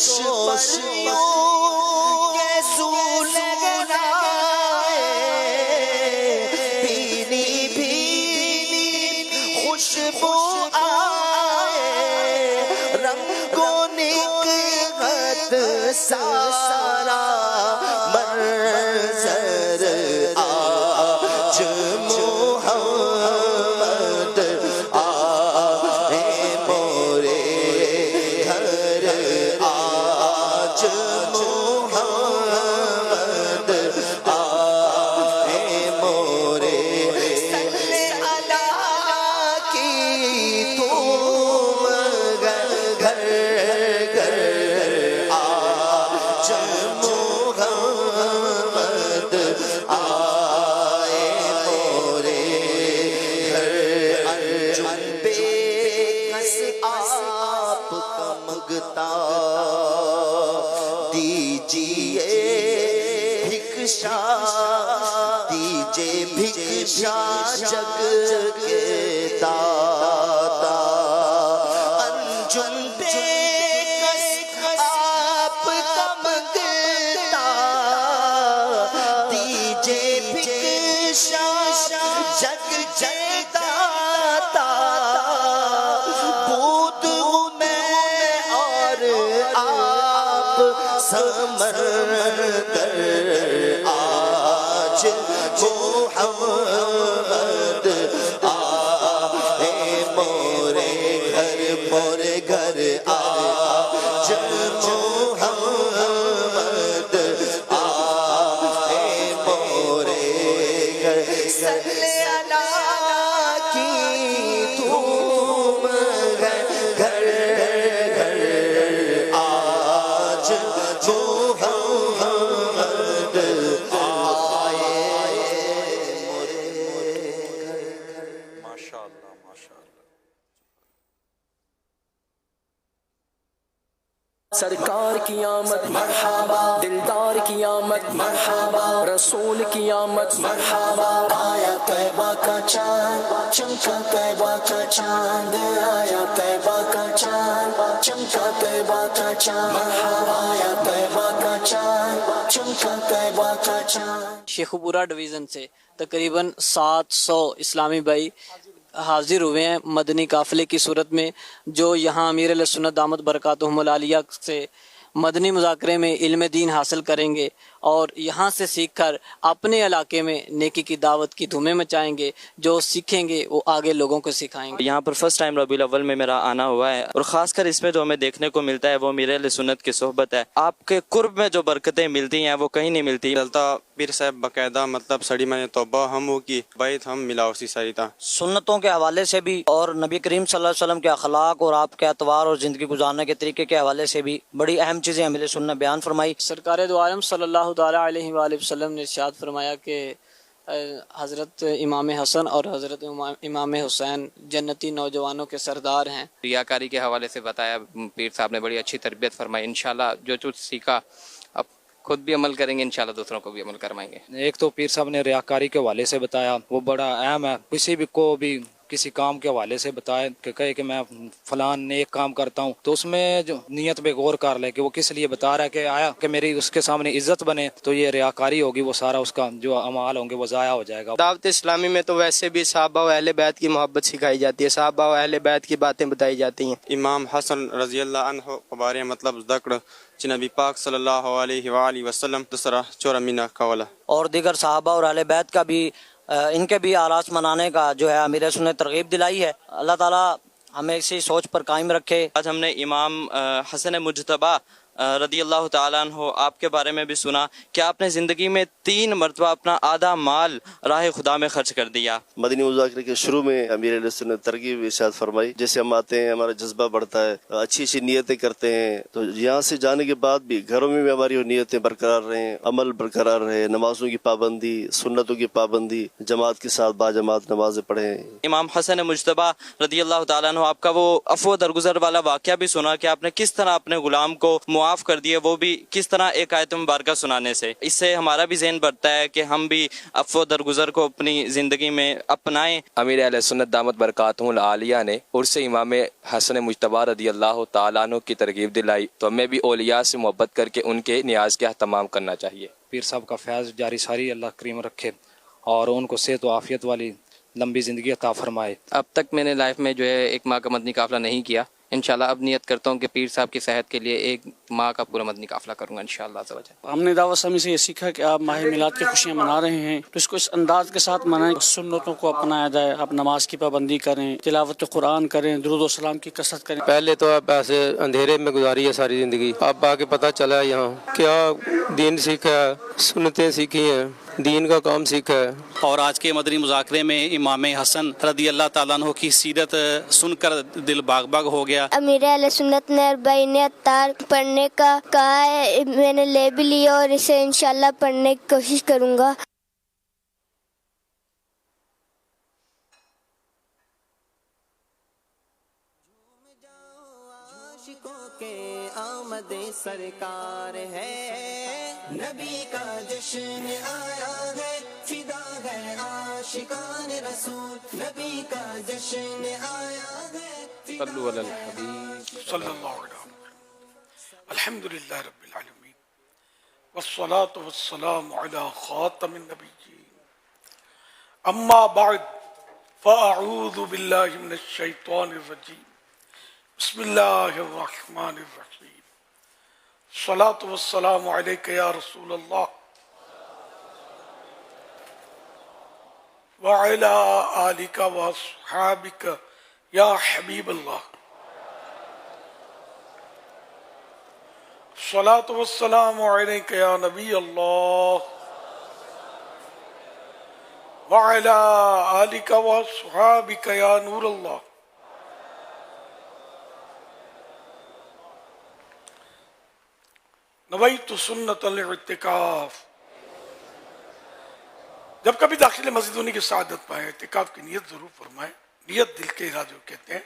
خوشبو کیسو لگنا بھیلی بھیلی خوشبو آئے رنگوں نکہت سارا منظر آج محمد آئے مورے گھر آج محمد آئے مورے صلی اللہ کی تم گھر گھر آج محمد آئے مورے گھر انجم بے کس آپ کا مگتا دیجئے بھکشا دیجئے بھکشا جگ کے داتا انجم بے کس آپ کا مگتا دیجئے بھکشا جگ کے داتا بود میں اور آپ سمندر آج محمد آئے مورے گھر آج محمد آئے مورے گھر صلی اللہ کی تم گھر گھر آج محمد آئے مورے ماشاء اللہ ماشاء اللہ. سرکار کی آمد مرحبا دلدار کی آمد مرحبا رسول کی آمد مرحبا آیا طیبہ کا چاند چمکا طیبہ کا چاند آیا طیبہ کا چاند چمکا طیبہ کا چاند مرحبا آیا طیبہ کا چاند چمکا طیبہ کا چاند. شیخو پورہ ڈویژن سے تقریباً 700 اسلامی بھائی حاضر ہوئے ہیں مدنی قافلے کی صورت میں، جو یہاں امیر علیہ سنت دامت برکاتہم العالیہ سے مدنی مذاکرے میں علم دین حاصل کریں گے اور یہاں سے سیکھ کر اپنے علاقے میں نیکی کی دعوت کی دھومیں مچائیں گے. جو سیکھیں گے وہ آگے لوگوں کو سکھائیں گے. یہاں پر فرسٹ ٹائم ربیع الاول میں میرا آنا ہوا ہے اور خاص کر اس میں جو ہمیں دیکھنے کو ملتا ہے وہ امیر علیہ سنت کی صحبت ہے. آپ کے قرب میں جو برکتیں ملتی ہیں وہ کہیں نہیں ملتی. چلتا پیر صاحب باقاعدہ مطلب سڑی میں توبہ ہم ہو کی بیت ہم ملا اسی ساری تھا. سنتوں کے حوالے سے بھی اور نبی کریم صلی اللہ علیہ وسلم کے اخلاق اور آپ کے اطوار اور زندگی گزارنے کے طریقے کے حوالے سے بھی بڑی اہم چیزیں امیر سنت بیان فرمائی. سرکار دو عالم صلی اللہ تعالیٰ علیہ وآلہ وسلم نے ارشاد فرمایا کہ حضرت امام حسن اور حضرت امام حسین جنتی نوجوانوں کے سردار ہیں. ریاکاری کے حوالے سے بتایا پیر صاحب نے، بڑی اچھی تربیت فرمائی. انشاءاللہ جو کچھ سیکھا اب خود بھی عمل کریں گے، انشاءاللہ دوسروں کو بھی عمل کروائیں گے. ایک تو پیر صاحب نے ریاکاری کے حوالے سے بتایا، وہ بڑا اہم ہے. کسی بھی کو بھی کسی کام کے حوالے سے بتائے کہ کہے کہ میں فلان نیک کام کرتا ہوں، تو اس میں جو نیت پہ غور کر لے کہ وہ کس لیے بتا رہا ہے، کہ آیا کہ میری اس کے سامنے عزت بنے، تو یہ ریاکاری ہوگی، وہ سارا اس کا جو اعمال ہوں گے وہ ضائع ہو جائے گا. دعوت اسلامی میں تو ویسے بھی صحابہ و اہل بیت کی محبت سکھائی جاتی ہے، صحابہ و اہل بیت کی باتیں بتائی جاتی ہیں. امام حسن رضی اللہ عنہ کے بارے مطلب ذکر نبی پاک صلی اللہ علیہ وآلہ وسلم دوسرا چورا مینا قولا اور دیگر صحابہ اور اہل بیت کا بھی ان کے بھی آراس منانے کا جو ہے امیر سنت نے ترغیب دلائی ہے. اللہ تعالیٰ ہمیں اسی سوچ پر قائم رکھے. آج ہم نے امام حسن مجتبیٰ رضی اللہ تعالیٰ عنہ آپ کے بارے میں بھی سنا کہ آپ نے زندگی میں 3 مرتبہ اپنا آدھا مال راہ خدا میں خرچ کر دیا. مدنی مذاکرے کے شروع میں امیر علیہ سنت نے ترغیب ارشاد فرمائی، جیسے ہم آتے ہیں ہمارا جذبہ بڑھتا ہے، اچھی اچھی نیتیں کرتے ہیں، تو یہاں سے جانے کے بعد بھی گھروں میں بھی ہماری وہ نیتیں برقرار رہیں، عمل برقرار رہے، نمازوں کی پابندی، سنتوں کی پابندی، جماعت کے ساتھ باجماعت نمازیں پڑھیں. امام حسن مجتبیٰ رضی اللہ تعالیٰ عنہ آپ کا وہ عفو درگزر والا واقعہ بھی سنا کہ آپ نے کس طرح اپنے غلام کو معاذ معاف کر دیے، وہ بھی کس طرح ایک آیت مبارکہ سنانے سے۔ اس سے ہمارا بھی ذہن بڑھتا ہے کہ ہم بھی عفو درگزر کو اپنی زندگی میں اپنائیں۔ امیر اہل سنت دامت برکاتہم العالیہ نے عرس امام حسن مجتبی رضی اللہ تعالیٰ عنہ کی ترغیب دلائی، تو ہمیں بھی اولیاء سے محبت کر کے ان کے نیاز کا اہتمام کرنا چاہیے۔ پیر صاحب کا فیض جاری ساری اللہ کریم رکھے اور ان کو صحت و عافیت والی لمبی زندگی عطا فرمائے۔ اب تک میں نے لائف میں جو ہے ایک ماہ کا مدنی قافلہ نہیں کیا، انشاءاللہ اب نیت کرتا ہوں کہ پیر صاحب کی صحت کے لیے ایک ماہ کا پورا مدنی قافلہ کروں گا انشاءاللہ عز و جل۔ ہم نے دعوت اسلامی سے یہ سیکھا کہ آپ ماہ میلاد کی خوشیاں منا رہے ہیں تو اس کو اس انداز کے ساتھ منائیں، سنتوں کو اپنایا جائے، آپ نماز کی پابندی کریں، تلاوت قرآن کریں، درود و سلام کی کثرت کریں۔ پہلے تو اب ایسے اندھیرے میں گزاری ہے ساری زندگی، اب آگے پتہ چلا ہے یہاں کیا دین سیکھا ہے، سنتیں سیکھی ہیں، دین کا کام سیکھا ہے۔ اور آج کے مدنی مذاکرے میں امام حسن رضی اللہ تعالیٰ عنہ کی سیرت سن کر دل باغ باغ ہو گیا۔ امیر اہل سنت نے اربعین اطہار پڑھنے کا کہا ہے، میں نے لے بھی لیا اور اسے انشاءاللہ پڑھنے کی کوشش کروں گا۔ آمد سرکار ہے، نبی کا جشن آیا ہے، فدا ہے عاشقان رسول، نبی کا جشن آیا ہے۔ صلو علی الحبیب صلی اللہ علیہ وسلم۔ الحمدللہ رب العالمین والصلاة والسلام علی خاتم النبیین، اما بعد فاعوذ باللہ من الشیطان الرجیم، بسم اللہ الرحمن الرحیم، الصلاة والسلام علیک یا رسول اللہ وعلی آلک واصحابک یا حبیب اللہ، الصلاة والسلام علیک یا نبی اللہ وعلی آلک واصحابک یا نور اللہ۔ نویت سنت الاعتکاف، جب کبھی داخل مسجد ہونے کی سعادت پائیں اعتکاف کی نیت ضرور فرمائیں۔ نیت دل کے ارادے کو کہتے ہیں،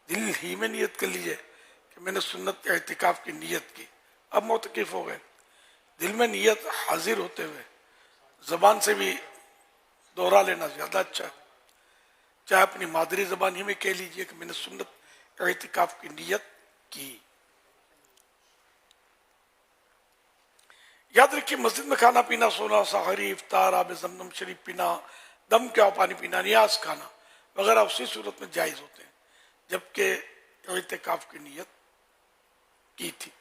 دل ہی میں نیت کر لیجئے کہ میں نے سنت اعتکاف کی نیت کی، اب معتکف ہو گئے۔ دل میں نیت حاضر ہوتے ہوئے زبان سے بھی دوہرا لینا زیادہ اچھا ہے، چاہے اپنی مادری زبان ہی میں کہہ لیجئے کہ میں نے سنت اعتکاف کی نیت کی۔ یاد رکھیے مسجد میں کھانا پینا، سونا، سحری، افطار، آب زمزم شریف پینا، دم کیا پانی پینا، نیاز کھانا وغیرہ اسی صورت میں جائز ہوتے ہیں جبکہ اعتکاف کی نیت کی تھی۔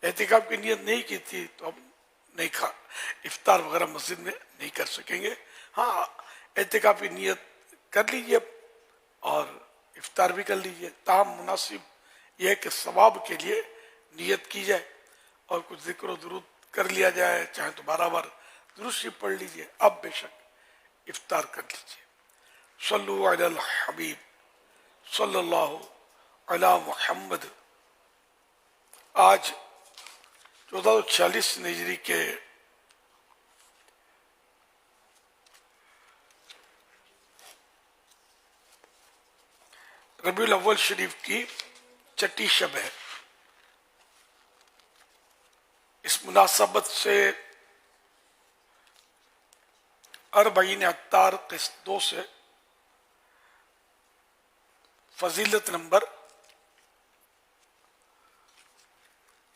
اعتکاف کی نیت نہیں کی تھی تو اب نہیں کھا افطار وغیرہ مسجد میں نہیں کر سکیں گے۔ ہاں اعتکاف کی نیت کر لیجئے اور افطار بھی کر لیجئے، تاہم مناسب یہ ہے کہ ثواب کے لیے نیت کی جائے اور کچھ ذکر و درود کر لیا جائے، چاہے تو بار بار درود شریف پڑھ لیجئے، اب بے شک افطار کر لیجئے۔ صلو علی الحبیب صلی اللہ علی محمد۔ آج 1446 ہجری کے ربیع الاول شریف کی چھٹی شب ہے۔ اس مناسبت سے اربعین اطہار قسط 2 سے فضیلت نمبر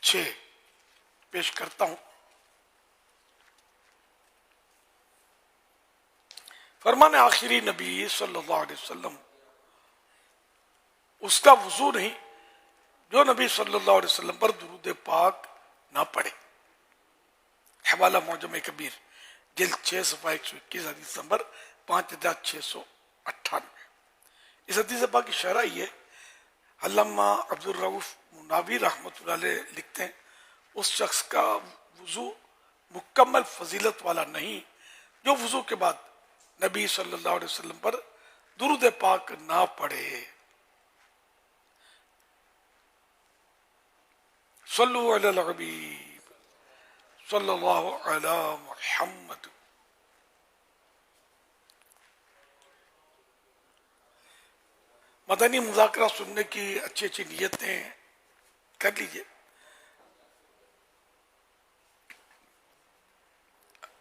6 پیش کرتا ہوں۔ فرمان آخری نبی صلی اللہ علیہ وسلم، اس کا وضو نہیں جو نبی صلی اللہ علیہ وسلم پر درود پاک نہ پڑھے۔ حوالہ معجم کبیر جلد 6 صفحہ 121 حدیث نمبر 5698۔ اس حدیث پاک کی شرح یہ علامہ عبدالرؤف مناوی رحمۃ اللہ علیہ لکھتے ہیں، اس شخص کا وضو مکمل فضیلت والا نہیں جو وضو کے بعد نبی صلی اللہ علیہ وسلم پر درود پاک نہ پڑھے۔ صلو علی الحبیب صلی اللہ علی محمد۔ مدنی مذاکرہ سننے کی اچھی اچھی نیتیں کر لیجئے۔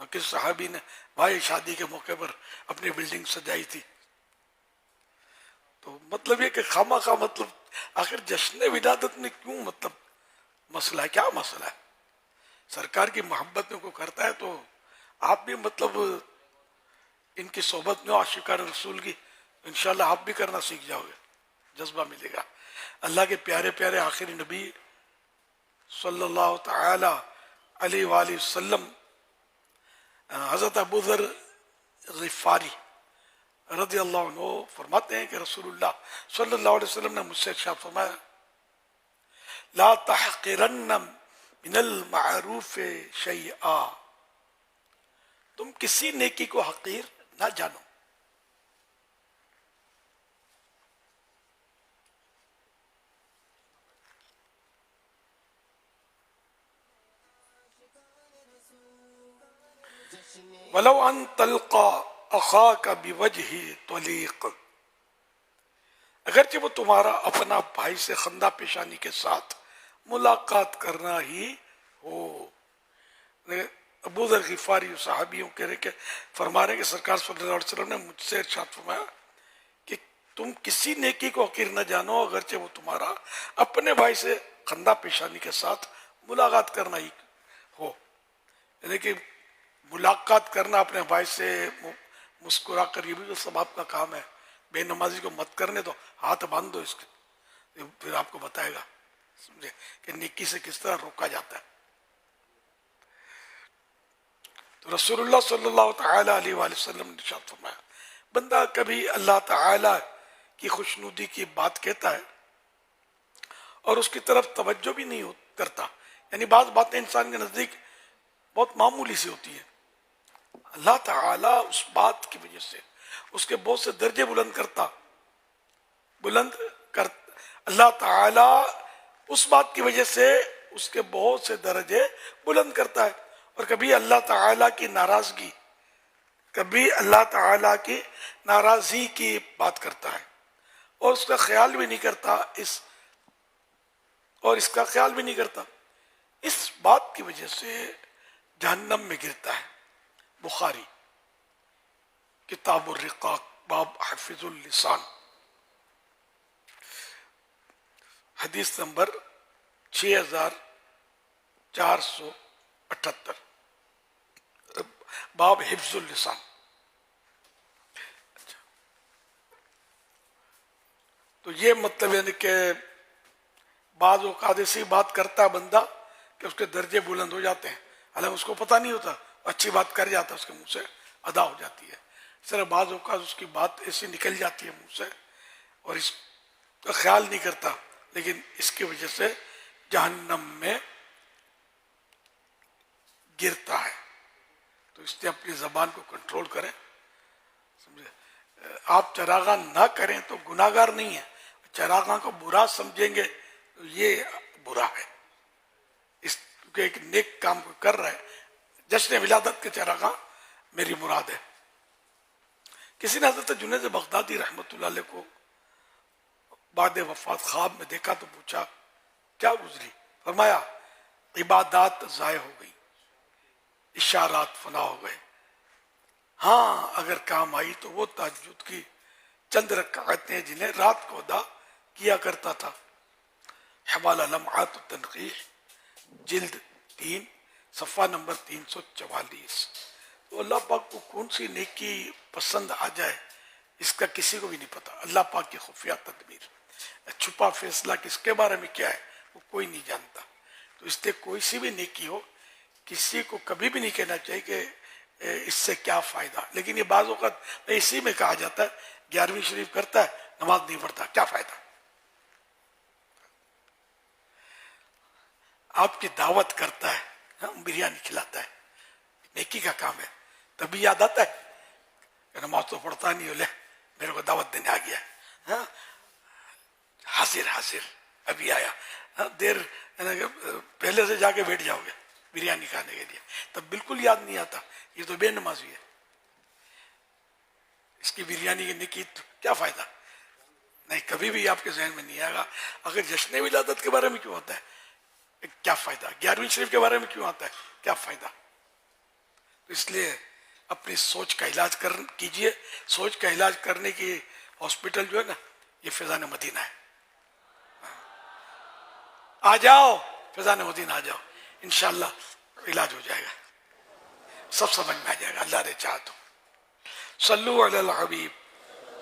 اور کس صحابی نے بھائی شادی کے موقع پر اپنی بلڈنگ سجائی تھی. تو مطلب یہ کہ خواہ خواہ مطلب آخر جشن ولادت میں کیوں مطلب مسئلہ ہے, کیا مسئلہ ہے؟ سرکار کی محبت میں کوئی کرتا ہے تو آپ بھی مطلب ان کی صحبت میں عاشقان رسول کی انشاءاللہ آپ بھی کرنا سیکھ جاؤ گے, جذبہ ملے گا. اللہ کے پیارے پیارے آخری نبی صلی اللہ تعالی علیہ وآلہ وسلم حضرت ابو ذر غفاری رضی اللہ عنہ فرماتے ہیں کہ رسول اللہ صلی اللہ علیہ وسلم نے مجھ سے ارشاد فرمایا لا تحقرن من المعروف شیئا, تم کسی نیکی کو حقیر نہ جانو. وَلَوْ أَن تَلْقَى أَخَاكَ بِوَجْهِ طَلِيقٍ, اگرچہ وہ تمہارا اپنا بھائی سے خندہ پیشانی کے ساتھ ملاقات کرنا ہی ہو. ابو ذر غفاری صحابیوں کہہ رہے کہ فرما رہے کہ سرکار صلی اللہ علیہ وسلم نے مجھ سے ارشاد فرمایا کہ تم کسی نیکی کو حقیر نہ جانو اگرچہ وہ تمہارا اپنے بھائی سے خندہ پیشانی کے ساتھ ملاقات کرنا ہی ہو. یعنی کہ ملاقات کرنا اپنے بھائی سے مسکرا کر, یہ بھی تو ثواب کا کام ہے. بے نمازی کو مت کرنے دو, ہاتھ باندھ دو اس کے, پھر آپ کو بتائے گا سمجھے کہ نیکی سے کس طرح روکا جاتا ہے. تو رسول اللہ صلی اللہ تعالی علیہ وآلہ وسلم نے ارشاد فرمایا بندہ کبھی اللہ تعالی کی خوشنودی کی بات کہتا ہے اور اس کی طرف توجہ بھی نہیں کرتا. یعنی بعض باتیں انسان کے نزدیک بہت معمولی سی ہوتی ہیں, اللہ تعالیٰ اس بات کی وجہ سے اس کے بہت سے درجے بلند کرتا اللہ تعالیٰ اس بات کی وجہ سے اس کے بہت سے درجے بلند کرتا ہے. اور کبھی اللہ تعالیٰ کی ناراضگی, کبھی اللہ تعالیٰ کی ناراضی کی بات کرتا ہے اور اس کا خیال بھی نہیں کرتا, اس کا خیال بھی نہیں کرتا, اس بات کی وجہ سے جہنم میں گرتا ہے. بخاری کتاب الرقاق باب حفظ اللسان حدیث نمبر 6478 باب حفظ اللسان. تو یہ مطلب یعنی کہ بعض اوقات ایسی بات کرتا ہے بندہ کہ اس کے درجے بلند ہو جاتے ہیں, حالانکہ اس کو پتہ نہیں ہوتا, اچھی بات کر جاتا ہے, اس کے منہ سے ادا ہو جاتی ہے. اس طرح بعض اوقات اس کی بات ایسی نکل جاتی ہے منہ سے اور اس کا خیال نہیں کرتا, لیکن اس کی وجہ سے جہنم میں گرتا ہے. تو اس لیے اپنی زبان کو کنٹرول کریں, سمجھے. آپ چراغاں نہ کریں تو گناہگار نہیں ہے, چراغاں کو برا سمجھیں گے تو یہ برا ہے. اس کیونکہ ایک نیک کام کو کر رہا ہے. جشن ولادت کے چراغاں میری مراد ہے. کسی نے حضرت جنید بغدادی رحمۃ اللہ علیہ کو بعد وفات خواب میں دیکھا تو پوچھا کیا گزری؟ فرمایا عبادات ضائع ہو گئی, اشارات فنا ہو گئے. ہاں اگر کام آئی تو وہ تہجد کی چند رکعتیں جنہیں رات کو ادا کیا کرتا تھا. حوالہ لمعات التنقیح جلد 3 صفحہ نمبر 344. تو اللہ پاک کو کون سی نیکی پسند آ جائے اس کا کسی کو بھی نہیں پتا. اللہ پاک کی خفیہ تدبیر, چھپا فیصلہ کس کے بارے میں کیا ہے وہ کوئی نہیں جانتا. تو اس لیے کوئی سی بھی نیکی ہو کسی کو کبھی بھی نہیں کہنا چاہیے کہ اس سے کیا فائدہ. لیکن یہ بعض اوقات اسی میں کہا جاتا ہے 11ویں شریف کرتا ہے نماز نہیں پڑھتا, کیا فائدہ. آپ کی دعوت کرتا ہے, بریانی کھلاتا ہے, نیکی کا کام ہے, تبھی یاد آتا ہے کہ نماز تو پڑھتا نہیں ہو, لے میرے کو دعوت دینے آ گیا ہے, حاضر ابھی آیا, دیر پہلے سے جا کے بیٹھ جاؤ گے بریانی کھانے کے لیے, تب بالکل یاد نہیں آتا. یہ تو بے نمازی ہے, اس کی بریانی کی نیکی کیا فائدہ نہیں, کبھی بھی آپ کے ذہن میں نہیں آئے گا. اگر جشن ولادت کے بارے میں کیوں ہوتا ہے, کیا فائدہ. 11ویں شریف کے بارے میں کیوں آتا ہے, کیا فائدہ. اس لیے اپنی سوچ کا علاج کیجئے. سوچ کا علاج کرنے کی ہاسپٹل جو ہے نا یہ فیضان مدینہ ہے. آ جاؤ فیضان مدینہ، آ جاؤ، انشاءاللہ علاج ہو جائے گا، سب سمجھ میں آ جائے گا اللہ نے چاہا تو. صلو علی الحبیب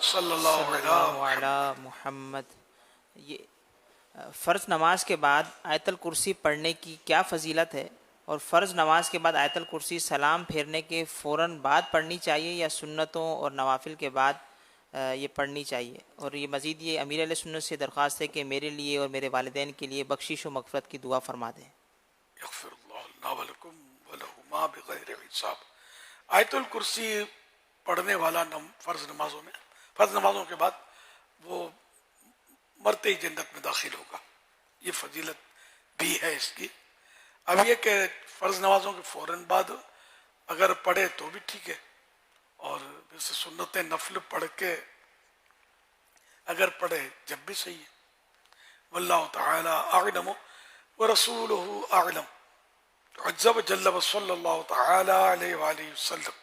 صلی اللہ علی محمد. یہ فرض نماز کے بعد آیت الکرسی پڑھنے کی کیا فضیلت ہے، اور فرض نماز کے بعد آیت الکرسی سلام پھیرنے کے فوراً بعد پڑھنی چاہیے یا سنتوں اور نوافل کے بعد یہ پڑھنی چاہیے؟ اور یہ مزید یہ امیر اہل سنت سے درخواست ہے کہ میرے لیے اور میرے والدین کے لیے بخشش و مغفرت کی دعا فرما دیں. یغفر اللہ لنا ولکم ولہما بغیر حساب. آیت الکرسی پڑھنے والا فرض نمازوں کے بعد وہ مرتے ہی جنت میں داخل ہوگا. یہ فضیلت بھی ہے اس کی. اب یہ کہ فرض نمازوں کے فوراً بعد اگر پڑھے تو بھی ٹھیک ہے، اور جیسے سنت نفل پڑھ کے اگر پڑھے جب بھی صحیح ہے. واللہ تعالی اعلم ورسولہ اعلم. عز وجل وصلی اللہ تعالی علیہ وآلہ وسلم.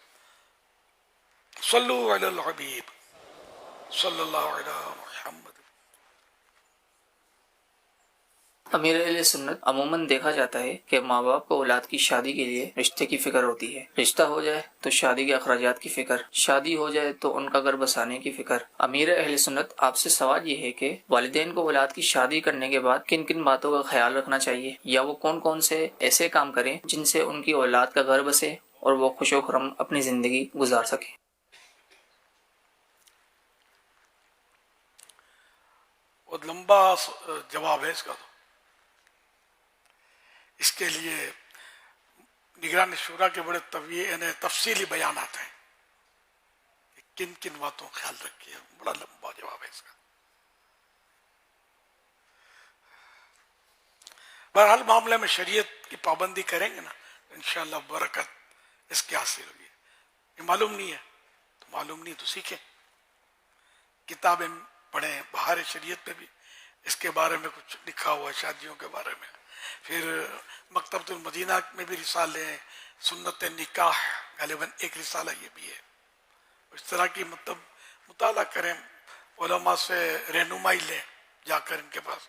صلو علی الحبیب صلی اللہ علی محمد. امیر اہل سنت عموماً دیکھا جاتا ہے کہ ماں باپ کو اولاد کی شادی کے لیے رشتے کی فکر ہوتی ہے. رشتہ ہو جائے تو شادی کے اخراجات کی فکر، شادی ہو جائے تو ان کا گھر بسانے کی فکر. امیر اہل سنت آپ سے سوال یہ ہے کہ والدین کو اولاد کی شادی کرنے کے بعد کن کن باتوں کا خیال رکھنا چاہیے، یا وہ کون کون سے ایسے کام کریں جن سے ان کی اولاد کا گھر بسے اور وہ خوش و خرم اپنی زندگی گزار سکیں؟ بہت لمبا جواب ہے اس کا. تو اس کے لیے نگران شورا کے بڑے تفصیلی بیانات ہیں کہ کن کن باتوں کا خیال رکھیے. بڑا لمبا جواب ہے اس کا. بہرحال معاملے میں شریعت کی پابندی کریں گے نا انشاءاللہ برکت اس کے حاصل ہوگی. یہ معلوم نہیں ہے تو معلوم نہیں تو سیکھیں، کتابیں پڑھیں. بہار شریعت میں بھی اس کے بارے میں کچھ لکھا ہوا ہے، شادیوں کے بارے میں. پھر مکتبۃ المدینہ میں بھی رسالے ہیں، سنت نکاح غالباً ایک رسالہ یہ بھی ہے. اس طرح کی مطالعہ کریں، علماء سے رہنمائی لیں جا کر ان کے پاس.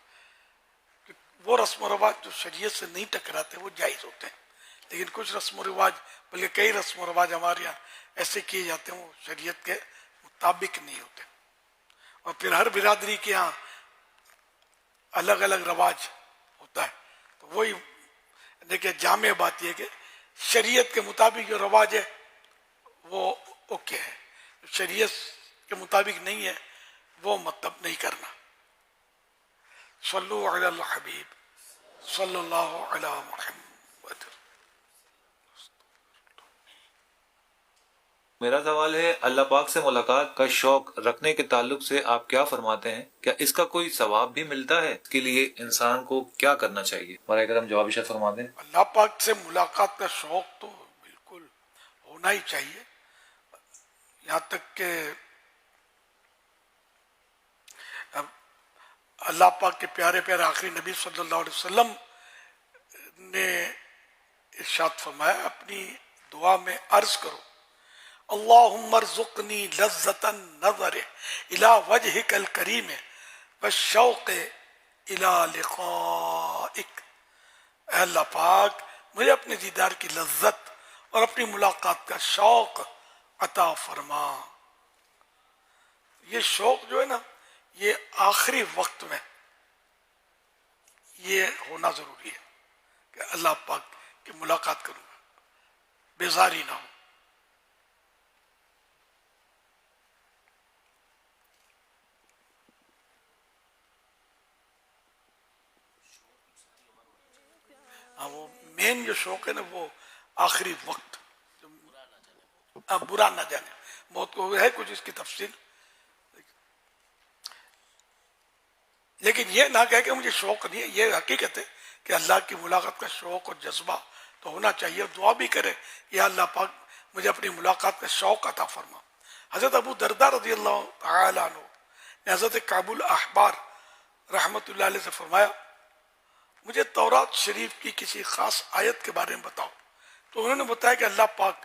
وہ رسم و رواج جو شریعت سے نہیں ٹکراتے وہ جائز ہوتے ہیں، لیکن کچھ رسم و رواج، بلکہ کئی رسم و رواج ہمارے یہاں ایسے کیے جاتے ہیں وہ شریعت کے مطابق نہیں ہوتے. اور پھر ہر برادری کے یہاں الگ الگ رواج ہوتا ہے. تو وہی دیکھیں جامع بات یہ کہ شریعت کے مطابق جو رواج ہے وہ اوکے ہے، شریعت کے مطابق نہیں ہے وہ مطلب نہیں کرنا. صلو علی الحبیب صلی اللہ علی محمد. میرا سوال ہے اللہ پاک سے ملاقات کا شوق رکھنے کے تعلق سے آپ کیا فرماتے ہیں؟ کیا اس کا کوئی ثواب بھی ملتا ہے؟ اس کے لیے انسان کو کیا کرنا چاہیے؟ براہ کرم جواب ارشاد فرما دیں. اللہ پاک سے ملاقات کا شوق تو بالکل ہونا ہی چاہیے، یہاں تک کہ اللہ پاک کے پیارے پیارے آخری نبی صلی اللہ علیہ وسلم نے ارشاد فرمایا اپنی دعا میں عرض کرو اللہم ارزقنی لذت النظر الى وجہک الکریم والشوق الى لقائک. اے اللہ پاک مجھے اپنے دیدار کی لذت اور اپنی ملاقات کا شوق عطا فرما. یہ شوق جو ہے نا یہ آخری وقت میں یہ ہونا ضروری ہے کہ اللہ پاک کی ملاقات کروں گا، بیزاری نہ ہو. وہ مین جو شوق ہے نا وہ آخری وقت برا نہ جانے. موت کو ہے کچھ اس کی تفصیل، لیکن یہ نہ کہہ کہ مجھے شوق نہیں ہے. یہ حقیقت ہے کہ اللہ کی ملاقات کا شوق اور جذبہ تو ہونا چاہیے. دعا بھی کرے یا اللہ پاک مجھے اپنی ملاقات کا شوق عطا فرما. حضرت ابو درداء رضی اللہ تعالی عنہ نے حضرت کعب الاحبار رحمۃ اللہ علیہ سے فرمایا مجھے تورات شریف کی کسی خاص آیت کے بارے میں بتاؤ. تو انہوں نے بتایا کہ اللہ پاک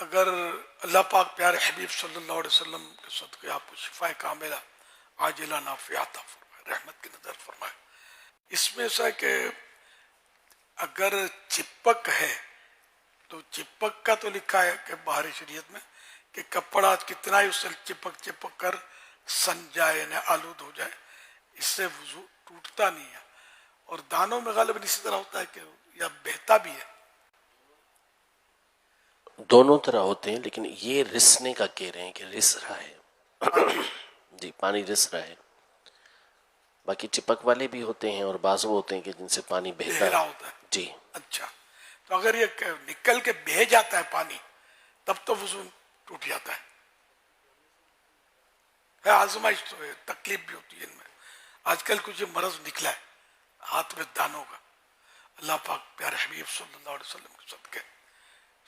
اگر اللہ پاک پیارے حبیب صلی اللہ علیہ وسلم کے صدقے آپ کو شفا کاملہ عاجلہ نافعہ عطا فرمائے، رحمت کی نظر فرمائے. اس میں ایسا ہے کہ اگر چپک ہے تو چپک کا تو لکھا ہے کہ باہری شریعت میں کہ کپڑا کتنا ہی اس سے چپک کر سن جائے یعنی آلود ہو جائے، اس سے وضو ٹوٹتا نہیں ہے. اور دانوں میں غالباً اسی طرح ہوتا ہے کہ یا بہتا بھی ہے. دونوں طرح ہوتے ہیں، لیکن یہ رسنے کا کہہ رہے ہیں کہ رس رہا ہے جی پانی رس رہا ہے. باقی چپک والے بھی ہوتے ہیں اور بعض وہ ہوتے ہیں کہ جن سے پانی بہتا ہوتا ہے. جی اچھا، تو اگر یہ نکل کے بہہ جاتا ہے پانی تب تو وضو ٹوٹ جاتا ہے. آزمائش تو ہے، تکلیف بھی ہوتی ہے ان میں. آج کل کچھ مرض نکلا ہے ہاتھ میں دانوں کا. اللہ پاک پیارے حبیب صلی اللہ علیہ وسلم کے صدقے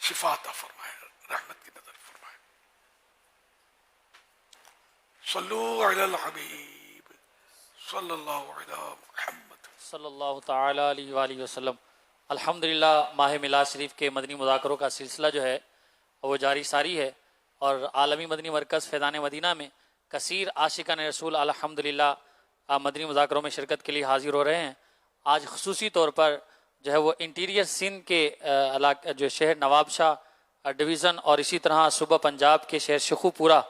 شفا عطا فرمائے، رحمت کی نظر فرمائے. صلو علی الحبیب صلی اللہ علی محمد صلی اللہ تعالیٰ علیہ وآلہ وسلم. الحمدللہ ماہ میلاد شریف کے مدنی مذاکروں کا سلسلہ جو ہے وہ جاری ساری ہے، اور عالمی مدنی مرکز فیضان مدینہ میں کثیر عاشقان رسول الحمدللہ مدنی مذاکروں میں شرکت کے لیے حاضر ہو رہے ہیں. آج خصوصی طور پر جو ہے وہ انٹیریئر سندھ کے علاقہ جو شہر نواب شاہ ڈویژن اور اسی طرح صوبہ پنجاب کے شہر شیخو پورہ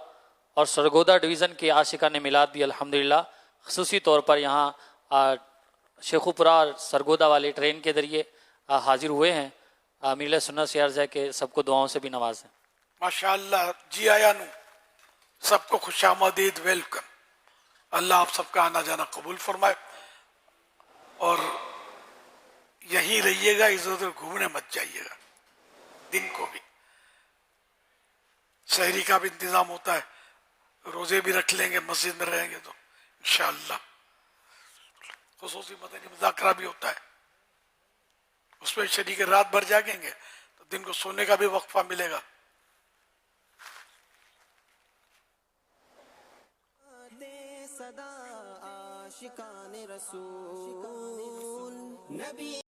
اور سرگودا ڈویژن کے عاشقان میلاد بھی الحمدللہ خصوصی طور پر یہاں شیخو پورہ اور سرگودا والے ٹرین کے ذریعے حاضر ہوئے ہیں. امیر سنت سے عرض ہے کہ سب کو دعاؤں سے بھی نوازیں. ماشاءاللہ جی آیا نو سب کو خوش آمدید، ویلکم. اللہ آپ سب کا آنا جانا قبول فرمائے اور یہیں رہیے گا، ادھر ادھر گھومنے مت جائیے گا. دن کو بھی سحری کا بھی انتظام ہوتا ہے، روزے بھی رکھ لیں گے، مسجد میں رہیں گے تو انشاءاللہ. خصوصی مدنی مذاکرہ بھی ہوتا ہے، اس میں شریک رات بھر جاگیں گے تو دن کو سونے کا بھی وقفہ ملے گا. صدا عاشقان رسول نبی